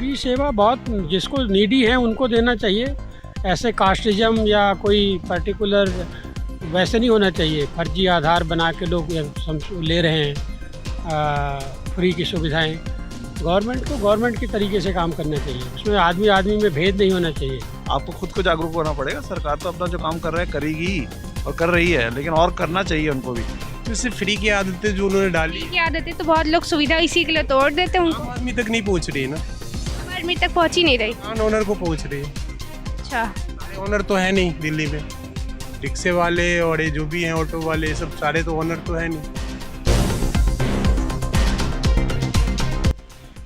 Free सेवा बहुत जिसको नीडी है उनको देना चाहिए। ऐसे कास्टिज्म या कोई पर्टिकुलर वैसे नहीं होना चाहिए। फर्जी आधार बना के लोग ले रहे हैं फ्री की सुविधाएं। गवर्नमेंट को गवर्नमेंट के तरीके से काम करना चाहिए, उसमें आदमी आदमी में भेद नहीं होना चाहिए। आपको खुद को जागरूक होना पड़ेगा। सरकार तो अपना जो काम कर रहा है करेगी और कर रही है, लेकिन और करना चाहिए उनको भी। जैसे फ्री की आदतें जो उन्होंने डाली, फ्री की आदतें तो बहुत लोग सुविधा इसी के लिए तोड़ देते हैं। उनको आम आदमी तक नहीं पहुंच रही है ना, आम आदमी तक पहुंच ही नहीं रही। नॉन ओनर को पहुंच रही है। अच्छा, सारे ओनर तो है नहीं दिल्ली में। रिक्शे वाले और ये जो भी हैं ऑटो वाले, ये सब सारे तो ओनर तो है नहीं।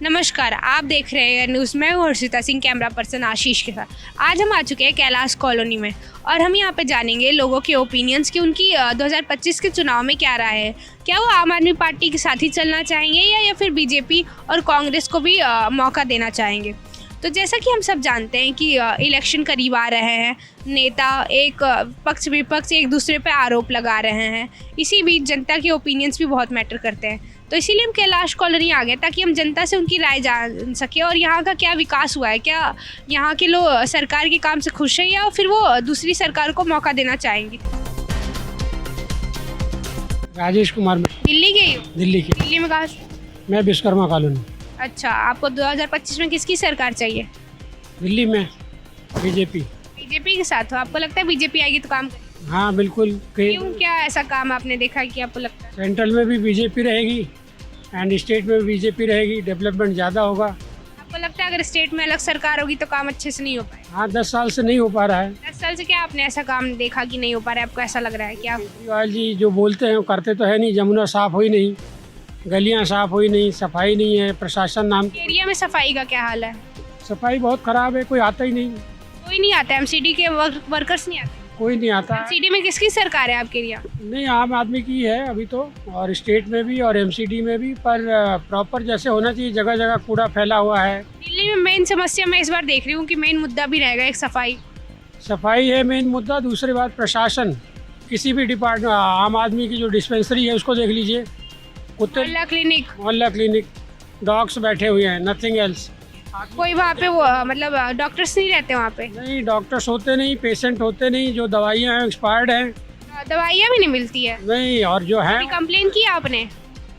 नमस्कार, आप देख रहे हैं न्यूज़। मैं हूं हर्षिता सिंह, कैमरा पर्सन आशीष के साथ। आज हम आ चुके हैं कैलाश कॉलोनी में और हम यहां पे जानेंगे लोगों के ओपिनियंस कि उनकी 2025 के चुनाव में क्या राय है। क्या वो आम आदमी पार्टी के साथ ही चलना चाहेंगे या फिर बीजेपी और कांग्रेस को भी मौका देना चाहेंगे। तो जैसा कि हम सब जानते हैं कि इलेक्शन करीब आ रहे हैं, नेता एक पक्ष विपक्ष एक दूसरे पे आरोप लगा रहे हैं। इसी बीच जनता के ओपिनियंस भी बहुत मैटर करते हैं। तो इसीलिए हम कैलाश कॉलोनी आ गए ताकि हम जनता से उनकी राय जान सके और यहाँ का क्या विकास हुआ है, क्या यहाँ के लोग सरकार के काम से खुश हैं या फिर वो दूसरी सरकार को मौका देना चाहेंगे। राजेश कुमार, दिल्ली गई हो? दिल्ली में कहाँ से? मैं विश्वकर्मा कॉलोनी। अच्छा, आपको 2025 में किसकी सरकार चाहिए? दिल्ली में बीजेपी। बीजेपी के साथ हो? आपको लगता है बीजेपी आएगी तो काम करेगी? हाँ बिल्कुल। क्यों, क्या ऐसा काम आपने देखा कि आपको लगता है? सेंट्रल में भी बीजेपी रहेगी एंड स्टेट में भी बीजेपी रहेगी, डेवलपमेंट ज़्यादा होगा। आपको लगता है अगर स्टेट में अलग सरकार होगी तो काम अच्छे से नहीं हो पाएगा? हाँ, 10 साल से नहीं हो पा रहा है। 10 साल से क्या आपने ऐसा काम देखा कि नहीं हो पा रहा है? आपको ऐसा लग रहा है क्या? केजरीवाल जी जो बोलते हैं वो करते तो है नहीं। जमुना साफ हुई नहीं, गलियां साफ हुई नहीं, सफाई नहीं है। प्रशासन नाम एरिया में सफाई का क्या हाल है? सफाई बहुत खराब है, कोई आता ही नहीं। कोई नहीं आता? एमसीडी के वर्कर्स नहीं आते? कोई नहीं आता। एमसीडी में किसकी सरकार है आपके एरिया? नहीं, आम आदमी की है अभी तो, और स्टेट में भी और एमसीडी में भी, पर प्रॉपर जैसे होना चाहिए। जगह जगह कूड़ा फैला हुआ है। दिल्ली में मेन समस्या मैं इस बार देख रही हूँ कि मेन मुद्दा भी रहेगा एक सफाई है मेन मुद्दा। दूसरी बात प्रशासन, किसी भी डिपार्टमेंट, आम आदमी की जो डिस्पेंसरी है उसको देख लीजिए, मोहल्ला क्लिनिक, डॉग्स बैठे हुए हैं, नथिंग एल्स। कोई वहाँ पे वो मतलब डॉक्टर्स नहीं रहते वहाँ पे? नहीं, डॉक्टर्स होते नहीं, पेशेंट होते नहीं। जो दवाइयाँ हैं एक्सपायर्ड हैं। दवाइयाँ भी नहीं मिलती है? नहीं, और जो है कंप्लेन की आपने?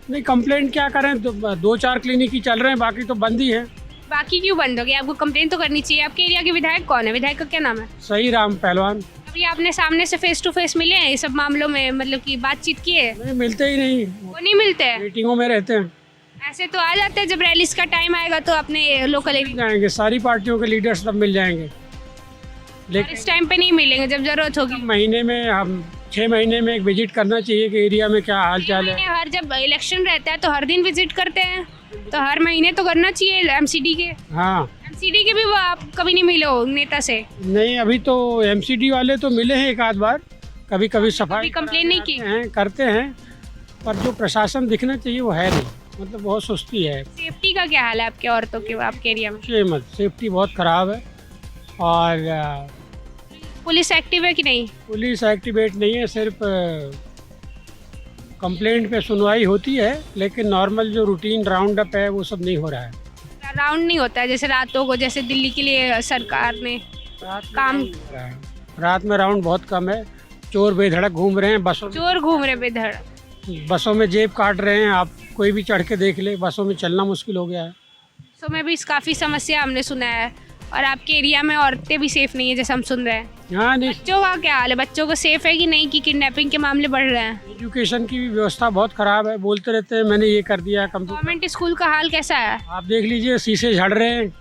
नहीं, कंप्लेंट क्या करें, 2-4 क्लिनिक ही चल रहे हैं, बाकी तो बंद ही है। बाकी क्यों बंद हो गया? आपको कंप्लेन तो करनी चाहिए। आपके एरिया के विधायक कौन है? विधायक का क्या नाम है? सही राम पहलवान। अभी आपने सामने से फेस टू फेस मिले हैं ये सब मामलों में, मतलब कि बातचीत की है? नहीं, मिलते ही नहीं, वो नहीं मिलते हैं, मीटिंगों में रहते हैं। ऐसे तो आ जाते हैं जब रैलीज का टाइम आएगा तो अपने लोकल एरिया जाएंगे, सारी पार्टियों के लीडर्स तब मिल जाएंगे, लेकिन इस टाइम पे नहीं मिलेंगे जब जरूरत होगी। महीने में, हम 6 महीने में एक विजिट करना चाहिए कि एरिया में क्या हाल चाल है। हर जब इलेक्शन रहता है तो हर दिन विजिट करते हैं, तो हर महीने तो करना चाहिए एमसीडी के। हाँ, एमसीडी के भी वो आप कभी नहीं मिले हो नेता से? नहीं, अभी तो एमसीडी वाले तो मिले हैं एक आध बार, कभी कभी सफाई कंप्लेन नहीं की हैं, करते हैं, पर जो प्रशासन दिखना चाहिए वो है नहीं। मतलब बहुत सुस्ती है। सेफ्टी का क्या हाल है आपके औरतों के आपके एरिया में? सेफ्टी बहुत ख़राब है। और पुलिस एक्टिव है कि नहीं? पुलिस एक्टिवेट नहीं है, सिर्फ कंप्लेंट पे सुनवाई होती है, लेकिन नॉर्मल जो रूटीन राउंड अप है वो सब नहीं हो रहा है। राउंड नहीं होता है जैसे रातों को, जैसे दिल्ली के लिए सरकार ने काम? रात में राउंड बहुत कम है। चोर बेधड़क घूम रहे हैं बसों। चोर घूम रहे बेधड़? बसों में जेब काट रहे हैं। आप कोई भी चढ़ के देख ले, बसों में चलना मुश्किल हो गया है। सो में भी काफ़ी समस्या हमने सुना है। और आपके एरिया में औरतें भी सेफ नहीं है जैसे हम सुन रहे हैं। हाँ, नहीं, बच्चों का क्या हाल है? बच्चों को सेफ है कि नहीं, कि किडनैपिंग के मामले बढ़ रहे हैं? एजुकेशन की भी व्यवस्था बहुत ख़राब है। बोलते रहते हैं मैंने ये कर दिया। गवर्नमेंट स्कूल का हाल कैसा है? आप देख लीजिए, शीशे झड़ रहे हैं,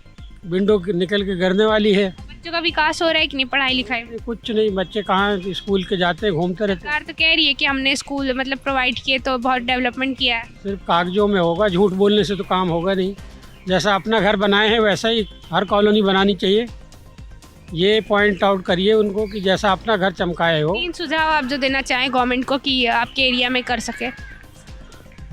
विंडो निकल के गिरने वाली है। बच्चों का विकास हो रहा है कि नहीं पढ़ाई लिखाई में? कुछ नहीं, बच्चे कहाँ स्कूल के जाते हैं, घूमते रहते हैं। सरकार तो कह रही है कि हमने स्कूल मतलब प्रोवाइड किए तो बहुत डेवलपमेंट किया है। सिर्फ कागजों में होगा, झूठ बोलने से तो काम होगा नहीं। जैसा अपना घर बनाए हैं वैसा ही हर कॉलोनी बनानी चाहिए। ये पॉइंट आउट करिए उनको कि जैसा अपना घर चमकाए हो। 3 सुझाव आप जो देना चाहें गवर्नमेंट को कि आपके एरिया में कर सके?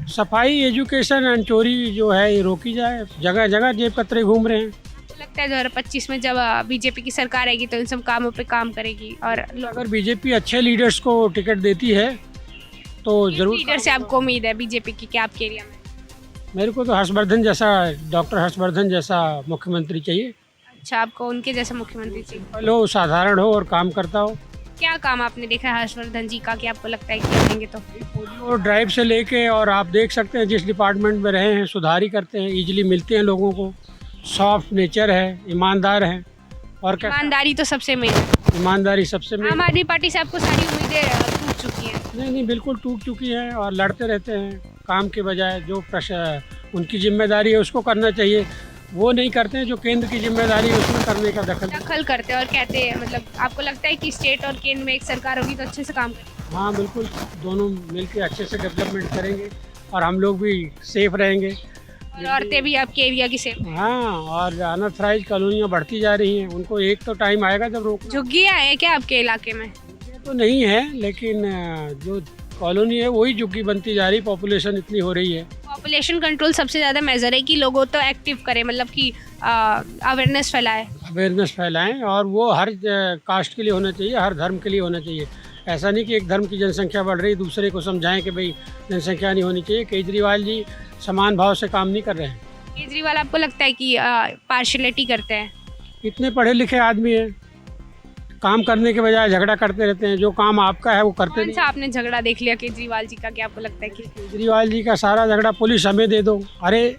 सफाई, एजुकेशन एंड चोरी जो है ये रोकी जाए। जगह जगह जेब कतरे घूम रहे हैं। लगता है 2025 में जब बीजेपी की सरकार आएगी तो इन सब कामों पे काम करेगी। और अगर बीजेपी अच्छे लीडर्स को टिकट देती है तो जरूर। लीडर से आपको उम्मीद है बीजेपी की क्या आपके एरिया में? मेरे को तो हर्षवर्धन जैसा, डॉक्टर हर्षवर्धन जैसा मुख्यमंत्री चाहिए। अच्छा, आपको उनके जैसा मुख्यमंत्री चाहिए। लो साधारण हो और काम करता हो। क्या काम आपने देखा है हर्षवर्धन जी का कि आपको लगता है कि करेंगे तो? पोलियो ड्राइव से लेके और आप देख सकते हैं जिस डिपार्टमेंट में रहे हैं सुधार ही करते हैं, इजीली मिलते हैं लोगों को, सॉफ्ट नेचर है, ईमानदार है। और क्या, ईमानदारी तो सबसे मेन है। ईमानदारी सबसे आम मेन। आदमी पार्टी से आपको सारी उम्मीदें टूट चुकी हैं। नहीं, बिल्कुल टूट चुकी हैं और लड़ते रहते हैं काम के बजाय। जो उनकी जिम्मेदारी है उसको करना चाहिए, वो नहीं करते हैं। जो केंद्र की जिम्मेदारी है उसमें करने का दखल करते हैं और कहते हैं, मतलब आपको लगता है कि स्टेट और केंद्र में एक सरकार होगी तो अच्छे से काम करें? हाँ बिल्कुल, दोनों मिलकर अच्छे से डेवलपमेंट करेंगे और हम लोग भी सेफ रहेंगे। और औरतें भी आपके एरिया की सेफ। हाँ, और अनऑथराइज कॉलोनियाँ बढ़ती जा रही हैं, उनको एक तो टाइम आएगा जब रोक। झुग्गियाँ हैं क्या आपके इलाके में? तो नहीं है, लेकिन जो कॉलोनी है वही झुग्गी बनती जा रही, पॉपुलेशन इतनी हो रही है। पॉपुलेशन कंट्रोल सबसे ज़्यादा मेजर है कि लोगों तो एक्टिव करें, मतलब कि अवेयरनेस फैलाएं और वो हर कास्ट के लिए होना चाहिए, हर धर्म के लिए होना चाहिए। ऐसा नहीं कि एक धर्म की जनसंख्या बढ़ रही दूसरे को समझाएं कि भाई जनसंख्या नहीं होनी चाहिए। केजरीवाल जी समान भाव से काम नहीं कर रहे हैं। केजरीवाल आपको लगता है कि पार्शलिटी करते हैं? इतने पढ़े लिखे आदमी हैं, काम करने के बजाय झगड़ा करते रहते हैं। जो काम आपका है वो करते कौन नहीं। सा आपने झगड़ा देख लिया केजरीवाल जी का कि आपको लगता है कि? केजरीवाल जी का सारा झगड़ा पुलिस हमें दे दो। अरे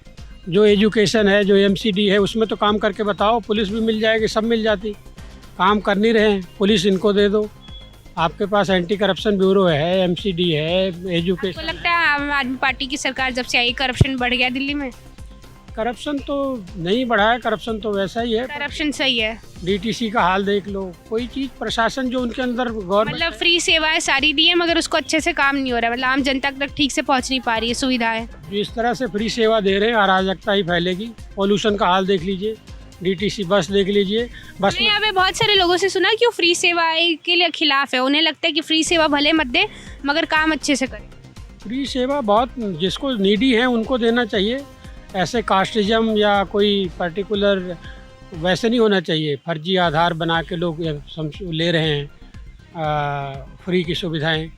जो एजुकेशन है, जो एमसीडी है, उसमें तो काम करके बताओ, पुलिस भी मिल जाएगी, सब मिल जाती। काम कर नहीं रहे हैं, पुलिस इनको दे दो। आपके पास एंटी करप्शन ब्यूरो है, एमसीडी है, आपको एजुकेशन। लगता है आम आदमी पार्टी की सरकार जब से आई करप्शन बढ़ गया दिल्ली में? करप्शन तो नहीं बढ़ा है, करप्शन तो वैसा ही है। करप्शन सही है। डीटीसी का हाल देख लो, कोई चीज़ प्रशासन जो उनके अंदर गवर्नमेंट मतलब फ्री सेवाएं सारी दी है मगर उसको अच्छे से काम नहीं हो रहा है, मतलब आम जनता तक ठीक से पहुंच नहीं पा रही है सुविधाएं। जिस तरह से फ्री सेवा दे रहे हैं अराजकता ही फैलेगी। पॉल्यूशन का हाल देख लीजिए, डीटीसी बस देख लीजिए, बस मैंने यहाँ पे बहुत सारे लोगों से सुना कि वो फ्री सेवाएं के लिए खिलाफ है। उन्हें लगता है कि फ्री सेवा भले मत दे मगर काम अच्छे से करे। फ्री सेवा बहुत जिसको नीडी है उनको देना चाहिए। ऐसे कास्टिज्म या कोई पर्टिकुलर वैसे नहीं होना चाहिए। फर्जी आधार बना के लोग ले रहे हैं फ्री की सुविधाएं।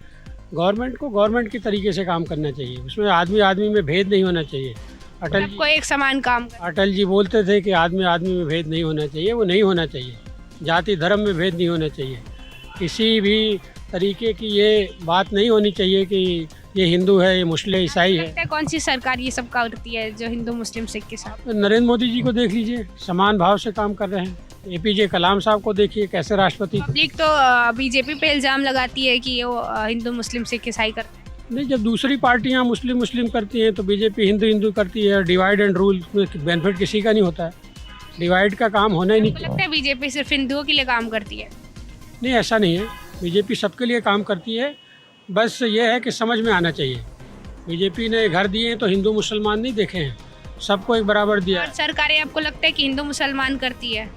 गवर्नमेंट को गवर्नमेंट की तरीके से काम करना चाहिए, उसमें आदमी आदमी में भेद नहीं होना चाहिए। सबको एक समान काम अटल जी बोलते थे कि आदमी आदमी में भेद नहीं होना चाहिए, वो नहीं होना चाहिए। जाति धर्म में भेद नहीं होना चाहिए। किसी भी तरीके की ये बात नहीं होनी चाहिए कि ये हिंदू है, ये मुस्लिम, ईसाई है। लगता है कौन सी सरकार ये सब करती है जो हिंदू मुस्लिम सिख के साथ? नरेंद्र मोदी जी को देख लीजिए, समान भाव से काम कर रहे हैं। एपीजे कलाम साहब को देखिए कैसे राष्ट्रपति। पब्लिक तो बीजेपी पे इल्ज़ाम लगाती है कि वो हिंदू मुस्लिम सिख ईसाई करते हैं। नहीं, जब दूसरी पार्टियां मुस्लिम करती हैं तो बीजेपी हिंदू करती है। डिवाइड एंड रूल में बेनिफिट किसी का नहीं होता है। डिवाइड का काम होना ही नहीं। लगता है बीजेपी सिर्फ हिंदुओं के लिए काम करती है? नहीं, ऐसा नहीं है। बीजेपी सबके लिए काम करती है, बस ये है कि समझ में आना चाहिए। बीजेपी ने घर दिए हैं तो हिंदू मुसलमान नहीं देखे हैं, सबको एक बराबर दिया। और सरकारें आपको लगता है कि हिंदू मुसलमान करती है?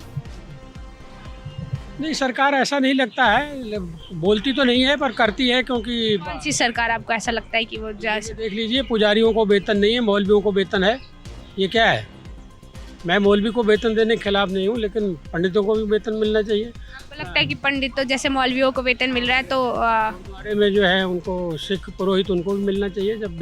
नहीं, सरकार ऐसा नहीं लगता है, बोलती तो नहीं है पर करती है। क्योंकि कौन सी सरकार आपको ऐसा लगता है कि वो देख लीजिए, पुजारियों को वेतन नहीं है, मौलवियों को वेतन है। ये क्या है? मैं मौलवी को वेतन देने के खिलाफ नहीं हूँ, लेकिन पंडितों को भी वेतन मिलना चाहिए। आपको लगता है कि पंडित तो जैसे मौलवियों को वेतन मिल रहा है तो हमारे में जो है उनको सिख पुरोहित उनको भी मिलना चाहिए। जब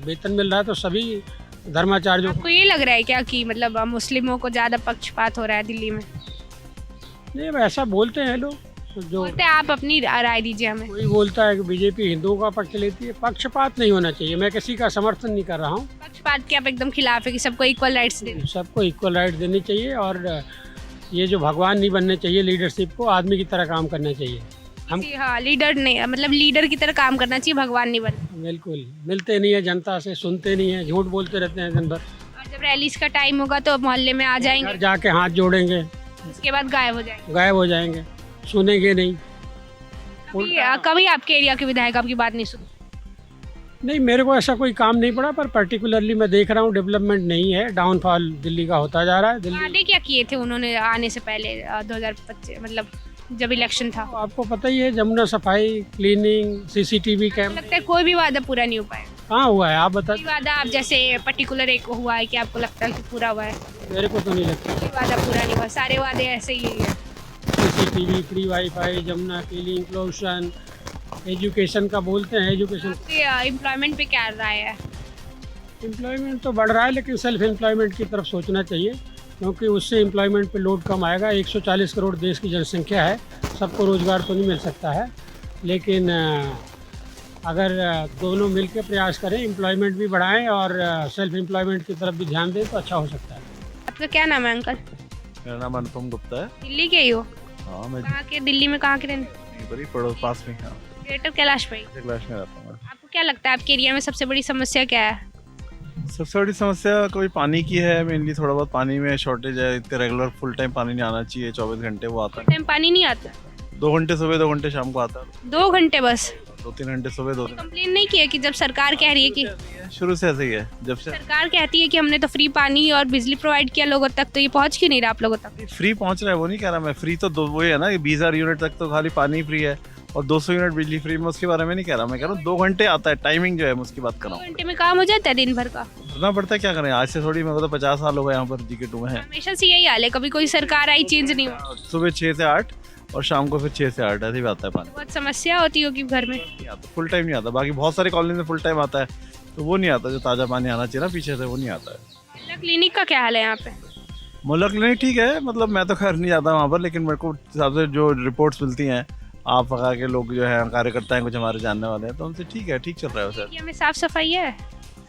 वेतन मिल रहा है तो सभी धर्माचार्यों को। आपको ये लग रहा है क्या कि मतलब मुस्लिमों को ज़्यादा पक्षपात हो रहा है दिल्ली में? नहीं, ऐसा बोलते हैं लोग। जो बोलते हैं, आप अपनी राय दीजिए हमें। कोई बोलता है कि बीजेपी हिंदुओं का पक्ष लेती है। पक्षपात नहीं होना चाहिए। मैं किसी का समर्थन नहीं कर रहा हूँ। पक्षपात के आप एकदम खिलाफ है कि सबको इक्वल राइट्स देने? सबको इक्वल राइट देनी चाहिए और ये जो भगवान नहीं बनने चाहिए, लीडरशिप को आदमी की तरह काम करना चाहिए। हम हाँ, लीडर नहीं, मतलब लीडर की तरह काम करना चाहिए, भगवान नहीं बनना। बिल्कुल मिलते नहीं है जनता से, सुनते नहीं है, झूठ बोलते रहते हैं दिन भर। और जब रैलीज का टाइम होगा तो मोहल्ले में आ जाएंगे, घर जाके हाथ जोड़ेंगे, उसके बाद गायब हो जाएंगे, सुनेंगे नहीं। कभी आपके एरिया के विधायक आपकी बात नहीं सुने? नहीं, मेरे को ऐसा कोई काम नहीं पड़ा, पर पर्टिकुलरली मैं देख रहा हूँ डेवलपमेंट नहीं है। डाउनफॉल दिल्ली का होता जा रहा है। दिल्ली वादे क्या किए थे उन्होंने आने से पहले 2025 मतलब जब इलेक्शन था? आपको पता ही है, जमुना सफाई, क्लीनिंग, सीसीटीवी कैमरा। लगता है कोई भी वादा पूरा नहीं हो पाया? कहाँ हुआ है आप बता। कोई वादा आप जैसे पर्टिकुलर एक हुआ है कि आपको लगता है कि पूरा हुआ है? मेरे को तो नहीं लगता। कोई वादा पूरा नहीं हुआ, सारे वादे ऐसे ही है। CCTV, free wifi, Jamuna cleaning, pollution, education का बोलते हैं। एजुकेशन एम्प्लॉयमेंट पे क्या राय है? एम्प्लॉयमेंट तो बढ़ रहा है, लेकिन सेल्फ एम्प्लॉयमेंट की तरफ सोचना चाहिए, क्योंकि उससे एम्प्लॉयमेंट पे लोड कम आएगा। 140 करोड़ देश की जनसंख्या है, सबको रोज़गार तो नहीं मिल सकता है, लेकिन अगर दोनों मिलकर प्रयास करें, एम्प्लॉयमेंट भी बढ़ाएं और सेल्फ एम्प्लॉयमेंट की तरफ भी ध्यान दें तो अच्छा हो सकता है। आपका क्या नाम है अंकल? मेरा नाम अनुपम गुप्ता है। दिल्ली के ही हो? हाँ, मैं कहाँ के? दिल्ली में कहाँ के रहने? बड़ी पड़ोस पास में ग्रेटर कैलाश भाई। क्लास में रहता हूँ। आपको क्या लगता है आपके एरिया में सबसे बड़ी समस्या क्या है? सबसे बड़ी समस्या कोई पानी की है, मेनली थोड़ा बहुत पानी में शॉर्टेज है। इतने रेगुलर फुल टाइम पानी नहीं आना चाहिए, 24 घंटे वो आता है। टाइम पानी नहीं आता? 2 घंटे सुबह, 2 घंटे शाम को आता है। 2 घंटे बस? 2-3 घंटे सुबह, 2 कंप्लेन नहीं किया कि जब सरकार कह रही है कि शुरू से ऐसे ही है। जब से सरकार कहती है कि हमने तो फ्री पानी और बिजली प्रोवाइड किया लोगों तक, तो ये पहुंच क्यों नहीं रहा आप लोगों तक? फ्री पहुंच रहा है वो नहीं कह रहा मैं। फ्री तो वो है ना, 20,000 यूनिट तक तो खाली पानी फ्री है और 200 यूनिट बिजली फ्री। में उसके बारे में नहीं कह रहा, मैं कह रहा हूँ 2 घंटे आता है। टाइमिंग जो है मैं उसकी बात कर रहा 2 हूँ। घंटे में काम हो जाता है दिन भर का? करना पड़ता है, क्या करें। आज से थोड़ी, मेरे को तो 50 साल हो गए यहाँ पर GK2 में है। हमेशा से यही हाल है, कभी कोई सरकार आई चेंज नहीं हुआ? सुबह 6 से 8 और शाम को फिर 6 से 8 ऐसे ही आता है पानी। बहुत समस्या होती होगी घर में। नहीं आता, फुल टाइम नहीं आता। बाकी बहुत सारी कॉलोनी में फुल टाइम आता है, तो वो नहीं आता। जो ताज़ा पानी आना चाहिए ना पीछे से, वो नहीं आता है। मोहल्ला क्लिनिक का क्या हाल है यहाँ पे? मोहल्ला क्लिनिक ठीक है, मतलब मैं तो खैर नहीं जाता वहाँ पर, लेकिन मेरे को हिसाब से जो रिपोर्ट्स मिलती हैं आप वहाँ के लोग जो है कार्यकर्ता हैं, कुछ हमारे जानने वाले हैं, तो उनसे ठीक है, ठीक चल रहा है वैसे। एरिया में साफ सफाई है?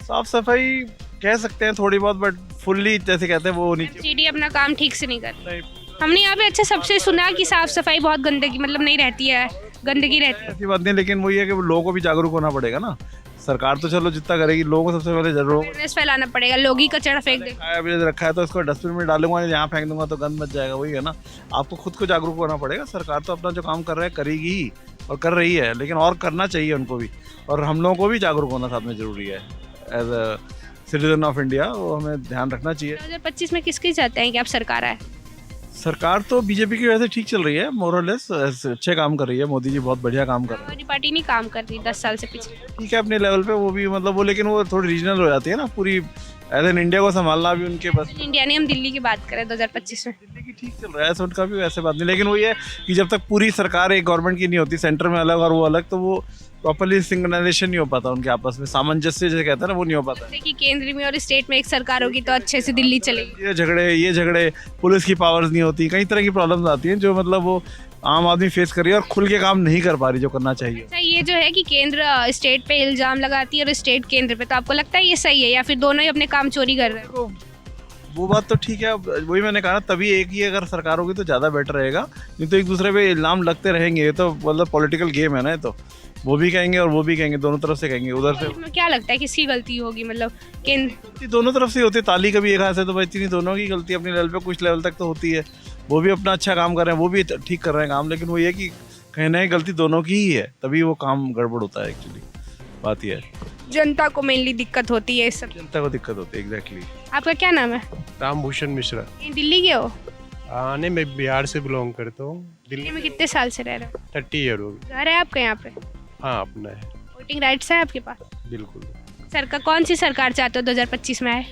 साफ सफाई कह सकते हैं थोड़ी बहुत, बट फुल्ली जैसे कहते हैं वो नहीं। सीडी अपना काम ठीक से नहीं करती। हमने यहाँ पे अच्छा सबसे सुना कि साफ सफाई बहुत गंदगी मतलब नहीं रहती है, गंदगी रहती है। ऐसी बात नहीं, लेकिन वही है कि लोगों को भी जागरूक होना पड़ेगा ना। सरकार तो चलो जितना करेगी, लोगों को सबसे पहले जरूर अवेयरनेस फैलाना पड़ेगा। लोग ही कचरा फेंक दे। खाया भी रखा है तो इसको डस्टबिन में डालूंगा, यहाँ फेंक दूंगा तो गंद मच जाएगा। वही है ना, आपको खुद को जागरूक होना पड़ेगा। सरकार तो अपना जो काम कर रहा है करेगी ही और कर रही है, लेकिन और करना चाहिए उनको भी, और हम लोगों को भी जागरूक होना साथ में जरूरी है। As a citizen of India वो हमें ध्यान रखना चाहिए। 2025 में किसकी चाहते हैं कि आप सरकार आए? सरकार तो बीजेपी की वजह से ठीक चल रही है, मोर और लेस अच्छे काम कर रही है। मोदी जी बहुत बढ़िया काम कर रहे हैं। हमारी पार्टी नहीं काम कर रही 10 साल से पीछे। ठीक है अपने लेवल पे वो भी, मतलब वो, लेकिन वो थोड़ी रीजनल हो जाती है ना। पूरी एज एन इंडिया को संभालना भी उनके बस। इंडिया ने, हम दिल्ली की बात करें 2025 में, दिल्ली की ठीक चल रहा है, ऐसा उनका भी वैसे बात नहीं। लेकिन वो ये कि जब तक पूरी सरकार एक गवर्नमेंट की नहीं होती, सेंटर में अलग और वो अलग, तो वो प्रॉपर्ली सिंक्रोनाइजेशन नहीं हो पाता उनके आपस में, सामंजस्य जैसे कहते हैं ना, वो नहीं हो पाता। जैसे कि केंद्र में और स्टेट में एक सरकार होगी तो अच्छे से दिल्ली चलेगी। ये झगड़े, पुलिस की पावर्स नहीं होती, कई तरह की प्रॉब्लम्स आती हैं जो मतलब वो आम आदमी फेस कर रही है और खुल के काम नहीं कर पा रही जो करना चाहिए। अच्छा, ये जो है कि केंद्र स्टेट पे इल्जाम लगाती है और स्टेट केंद्र पे, तो आपको लगता है ये सही है या फिर दोनों ही अपने काम चोरी कर रहे हैं? तो वो बात तो ठीक है, वही मैंने कहा ना, तभी एक ही अगर सरकार होगी तो ज़्यादा बेटर रहेगा। नहीं तो एक दूसरे पे इल्जाम लगते रहेंगे, ये तो मतलब पॉलिटिकल गेम है ना। ये तो वो भी कहेंगे और वो भी कहेंगे, दोनों तरफ से कहेंगे। उधर से इसमें क्या लगता है किसकी गलती होगी? मतलब केंद्र, दोनों तरफ से होती है। ताली कभी एक हाथ से तो बचती नहीं, दोनों की गलती अपने लेवल पे कुछ लेवल तक तो होती है। वो भी अपना अच्छा काम कर रहे हैं, वो भी ठीक कर रहे हैं काम, लेकिन वो ये कि कहीं ना कहीं गलती दोनों की ही है, तभी वो काम गड़बड़ होता है। एक्चुअली बात ये है, जनता को मेनली दिक्कत होती है इस सब। जनता को दिक्कत होती है। एग्जैक्टली। आपका क्या नाम है? रामभूषण मिश्रा। ये दिल्ली के हो? नहीं, मैं बिहार से बिलोंग करता हूँ। दिल्ली दिल्ली में कितने साल से रह रहे हो? 30 ईयर हो गए। घर है आपका यहाँ पे? हाँ, अपना है। वोटिंग राइट्स है आपके पास? बिल्कुल। सरकार कौन सी सरकार चाहते हो 2025 में आए?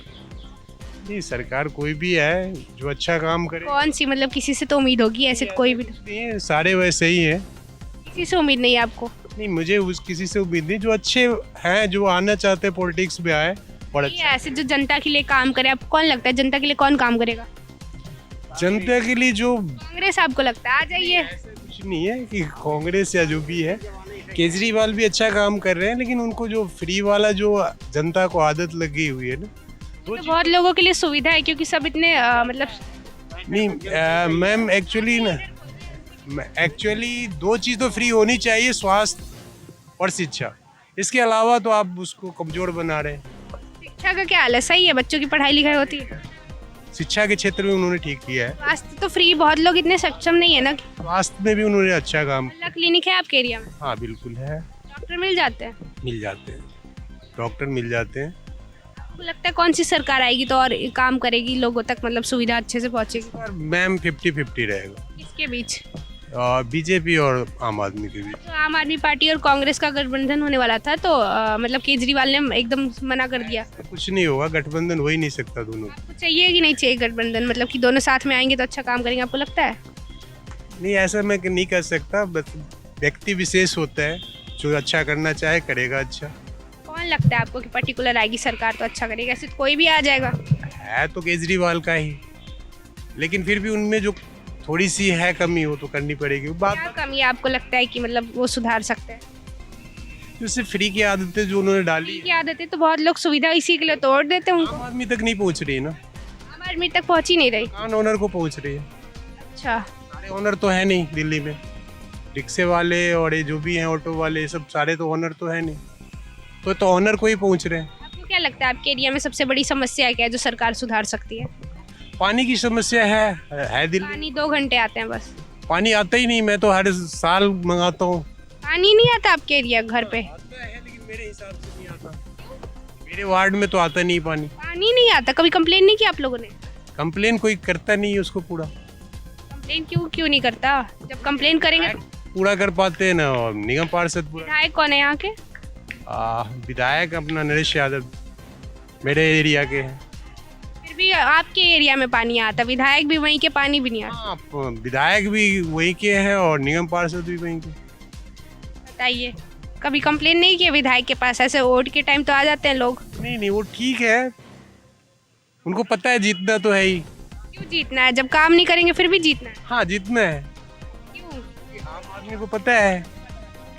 नहीं, सरकार कोई भी है जो अच्छा काम करे। कौन सी, मतलब किसी से तो उम्मीद होगी, ऐसे तो कोई भी तो। नहीं है, सारे वैसे ही हैं। किसी से उम्मीद नहीं है आपको? नहीं, मुझे उस किसी से उम्मीद नहीं। जो अच्छे हैं, जो आना चाहते हैं पॉलिटिक्स में आए और ये ऐसे जो जनता के लिए काम करे, आपको कौन लगता है जनता के लिए कौन काम करेगा? जनता के लिए जो कांग्रेस आपको लगता है? आ जाइए। कुछ नहीं है कि कांग्रेस या जो भी है। केजरीवाल भी अच्छा काम कर रहे हैं, लेकिन उनको जो फ्री वाला जो जनता को आदत लगी हुई है ना, तो बहुत लोगों के लिए सुविधा है क्योंकि सब इतने मतलब नहीं मैम, एक्चुअली 2 चीज़ तो फ्री होनी चाहिए, स्वास्थ्य और शिक्षा। इसके अलावा तो आप उसको कमज़ोर बना रहे हैं। शिक्षा का क्या हाल है? सही है, बच्चों की पढ़ाई लिखाई होती है? शिक्षा के क्षेत्र में उन्होंने ठीक किया है। स्वास्थ्य तो फ्री, बहुत लोग इतने सक्षम नहीं है ना। स्वास्थ्य में भी उन्होंने अच्छा काम। मोहल्ला क्लिनिक है आपके एरिया में? हाँ, बिल्कुल है। डॉक्टर मिल जाते हैं? मिल जाते हैं, डॉक्टर मिल जाते हैं। आपको लगता है कौन सी सरकार आएगी तो और काम करेगी, लोगों तक मतलब सुविधा अच्छे से पहुंचेगी? और मैम 50-50 रहेगा, किसके बीच? बीजेपी और आम आदमी के बीच। तो आम आदमी पार्टी और कांग्रेस का गठबंधन होने वाला था, तो मतलब केजरीवाल ने एकदम मना कर दिया। कुछ नहीं होगा, गठबंधन हो ही नहीं सकता दोनों। आपको चाहिए कि नहीं चाहिए गठबंधन, मतलब कि दोनों साथ में आएंगे तो अच्छा काम करेंगे, आपको लगता है? नहीं, ऐसा मैं नहीं कर सकता। बस व्यक्ति विशेष होता है, जो अच्छा करना चाहे करेगा अच्छा। कौन कौन लगता है आपको कि पर्टिकुलर आएगी सरकार तो अच्छा करेगा? ऐसे तो कोई भी आ जाएगा। है तो केजरीवाल का ही, लेकिन फिर भी उनमें जो थोड़ी सी है कमी वो तो करनी पड़ेगी। वो क्या बात कमी आपको लगता है कि मतलब वो सुधार सकते हैं? जैसे फ्री की आदतें जो उन्होंने डाली की आदतें तो बहुत लोग सुविधा इसी के लिए तोड़ देते हैं उनको। आम आदमी तक नहीं पहुंच रही है ना, आम आदमी तक पहुंच ही नहीं रही। कान ओनर को पहुंच रही है। अच्छा, सारे ओनर तो है नहीं दिल्ली में, रिक्शे वाले और ये जो भी हैं ऑटो वाले, ये सब सारे तो ओनर तो है नहीं, तो ओनर को ही पहुंच रहे हैं। आपको क्या लगता है आपके एरिया में सबसे बड़ी समस्या क्या है जो सरकार सुधार सकती है? पानी की समस्या है दिल्ली। पानी 2 घंटे आते हैं बस। पानी आता ही नहीं, मैं तो हर साल मंगाता हूँ। पानी नहीं आता आपके एरिया घर पे? आता है लेकिन मेरे हिसाब से नहीं आता, मेरे वार्ड में तो आता नहीं पानी। पानी नहीं आता, कभी कंप्लेन नहीं किया आप लोगों ने? कंप्लेन कोई करता नहीं है उसको पूरा। कंप्लेन क्यों नहीं करता? जब कंप्लेन करेंगे तो पूरा कर पाते हैं ना, और निगम पार्षद पूरा। विधायक कौन है यहाँ के? विधायक अपना नरेश यादव मेरे एरिया के हैं। फिर भी आपके एरिया में पानी आता, विधायक भी वहीं के, पानी भी नहीं आता। हाँ, विधायक भी वहीं के हैं और निगम पार्षद भी वहीं के। बताइए, कभी कंप्लेन नहीं किया विधायक के पास? ऐसे वोट के टाइम तो आ जाते हैं लोग। नहीं वो ठीक है, उनको पता है जीतना तो है ही। क्यों जीतना है? जब काम नहीं करेंगे फिर भी जीतना है? हाँ जीतना है, क्यों? आम आदमी को पता है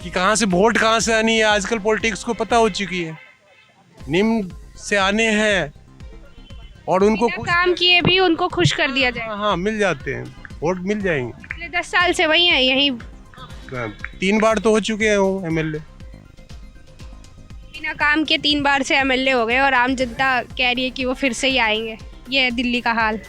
कि कहाँ से वोट कहाँ से आनी है। आजकल पॉलिटिक्स को पता हो चुकी है, निम्न से आने हैं और उनको बिना काम किए भी उनको खुश कर दिया जाए। हाँ मिल जाते हैं, वोट मिल जाएंगे। पिछले 10 साल से वही है, यही 3 बार तो हो चुके हैं वो एमएलए। बिना काम के 3 बार से एमएलए हो गए और आम जनता कह रही है कि वो फिर से ही आएंगे। ये है दिल्ली का हाल।